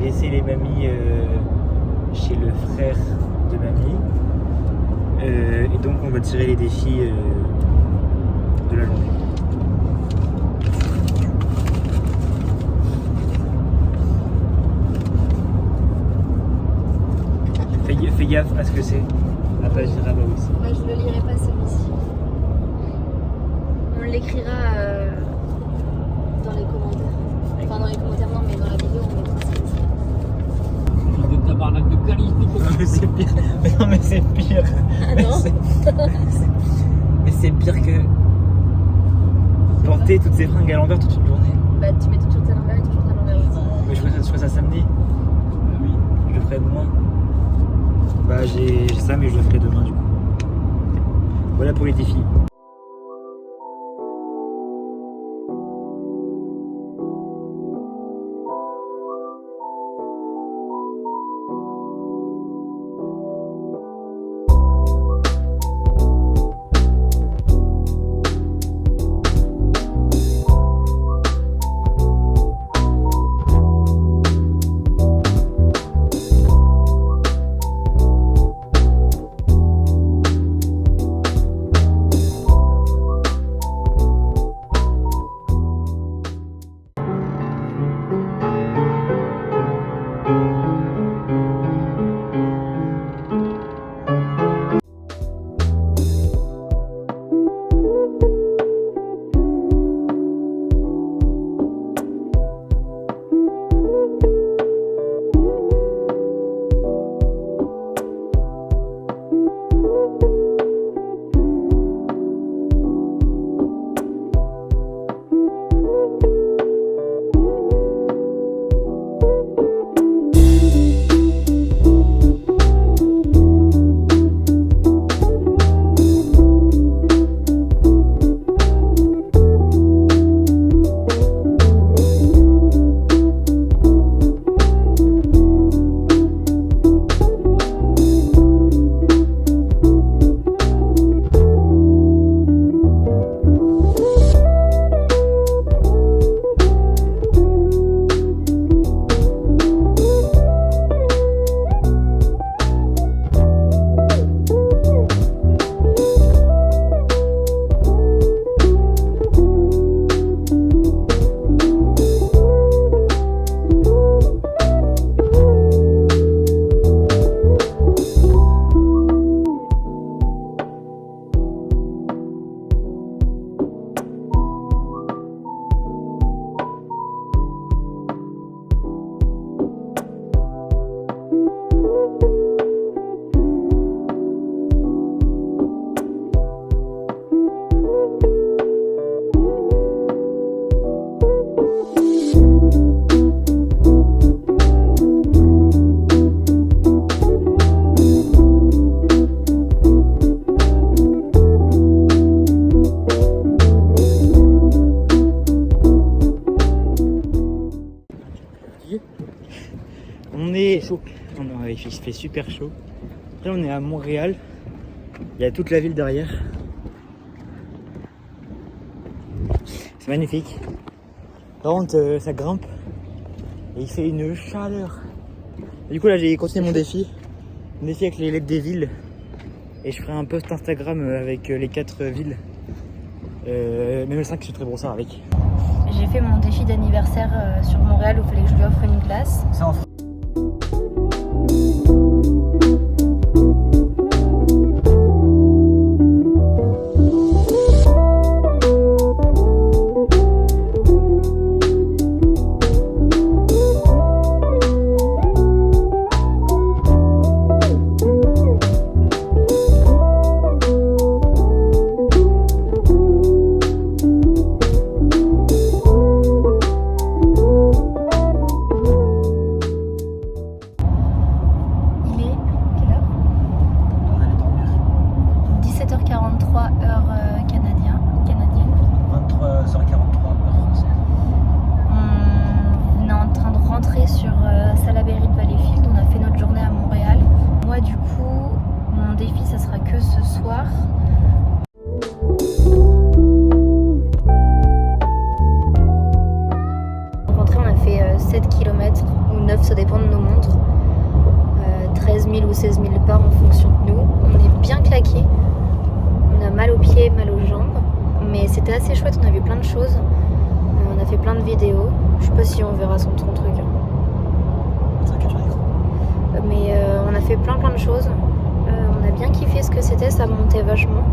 laissé les mamies chez le frère de mamie. Et donc on va tirer les défis de la journée. Fais gaffe à ce que c'est. À pas dire là-bas aussi. Moi je le lirai pas celui-ci. On l'écrira dans les commentaires. Enfin dans les commentaires non mais dans la vidéo on mettra celui-ci. Fils de tabarnak de calice. Non mais c'est pire. Mais non mais c'est pire. Ah non. Mais c'est pire que porter toutes ces fringues à l'envers toute une journée. Bah tu mets toujours ta l'envers et toujours ta l'envers aussi. Mais je ferai ça samedi. Oui. Je le ferai demain. Bah j'ai ça mais je le ferai demain du coup. Voilà pour les défis. On est chaud, il fait super chaud. Après on est à Montréal, il y a toute la ville derrière. C'est magnifique. Par contre ça grimpe et il fait une chaleur. Et du coup là j'ai continué mon défi avec les lettres des villes. Et je ferai un post Instagram avec les 4 villes. Même le 5 je suis très brossard avec. J'ai fait mon défi d'anniversaire sur Montréal où il fallait que je lui offre une glace. Ça en 000 ou 16 000 pas en fonction de nous. On est bien claqués. On a mal aux pieds, mal aux jambes. Mais c'était assez chouette, on a vu plein de choses. On a fait plein de vidéos. Je sais pas si on verra son truc. Mais on a fait plein de choses. On a bien kiffé ce que c'était, ça montait vachement.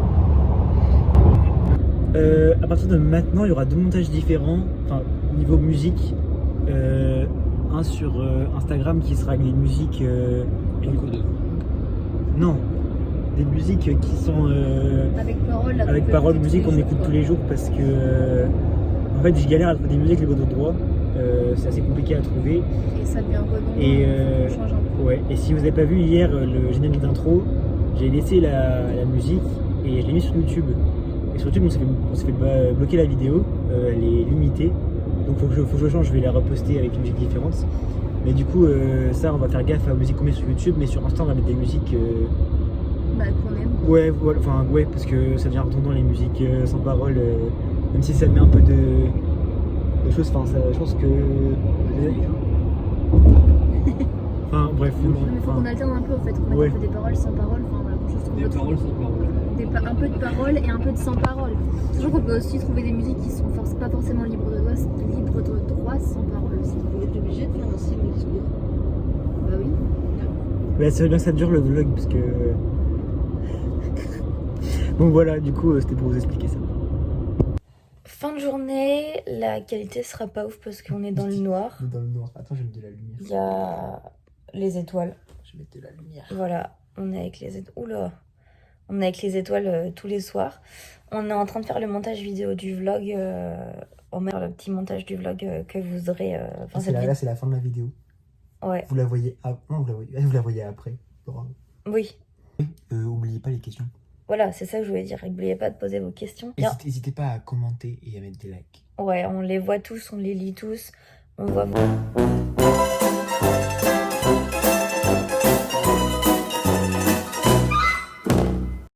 À partir de maintenant, il y aura 2 montages différents, enfin niveau musique. Un sur Instagram qui sera avec des musiques. Non, des musiques qui sont avec paroles, musique qu'on écoute tous les jours parce que en fait je galère à trouver des musiques les mots de droit. C'est assez compliqué à trouver. Et ça devient redondant. Et change un peu. ouais. Et si vous n'avez pas vu hier le générique d'intro, j'ai laissé la musique et je l'ai mis sur YouTube. Et sur YouTube, on s'est fait bloquer la vidéo, elle est limitée. Donc faut que je change, je vais la reposter avec une musique différente. Mais du coup, ça, on va faire gaffe à la musique qu'on met sur YouTube, mais sur Insta, on va mettre des musiques. Qu'on aime. Ouais, voilà, enfin, ouais, parce que ça devient redondant les musiques sans parole, même si ça met un peu de choses, enfin, je pense que. Enfin, bref, Il faut qu'on alterne un peu en fait, qu'on mette ouais. un peu des paroles sans paroles, enfin voilà, quelque chose qu'on Des peut paroles sans parole. un peu de paroles et un peu de sans paroles. Sachant qu'on peut aussi trouver des musiques qui sont pas forcément libres de droit sans paroles aussi. Vous êtes obligé de faire aussi le discours. Bah oui. Mais ça veut bien que ça dure le vlog, parce que. Bon, voilà, du coup, c'était pour vous expliquer ça. Fin de journée, la qualité sera pas ouf parce qu'on est dans le noir. Dans le noir. Attends, je vais mettre de la lumière. Il y a les étoiles. Je vais mettre de la lumière. Voilà, on est avec les étoiles. Oula, on est avec les étoiles tous les soirs. On est en train de faire le montage vidéo du vlog. On met le petit montage du vlog que vous aurez. Là, c'est la fin de la vidéo. Ouais. Vous la voyez non, vous la voyez après. Oui. Oubliez pas les questions. Voilà, c'est ça que je voulais dire. N'oubliez pas de poser vos questions. N'hésitez pas à commenter et à mettre des likes. Ouais, on les voit tous, on les lit tous. On voit.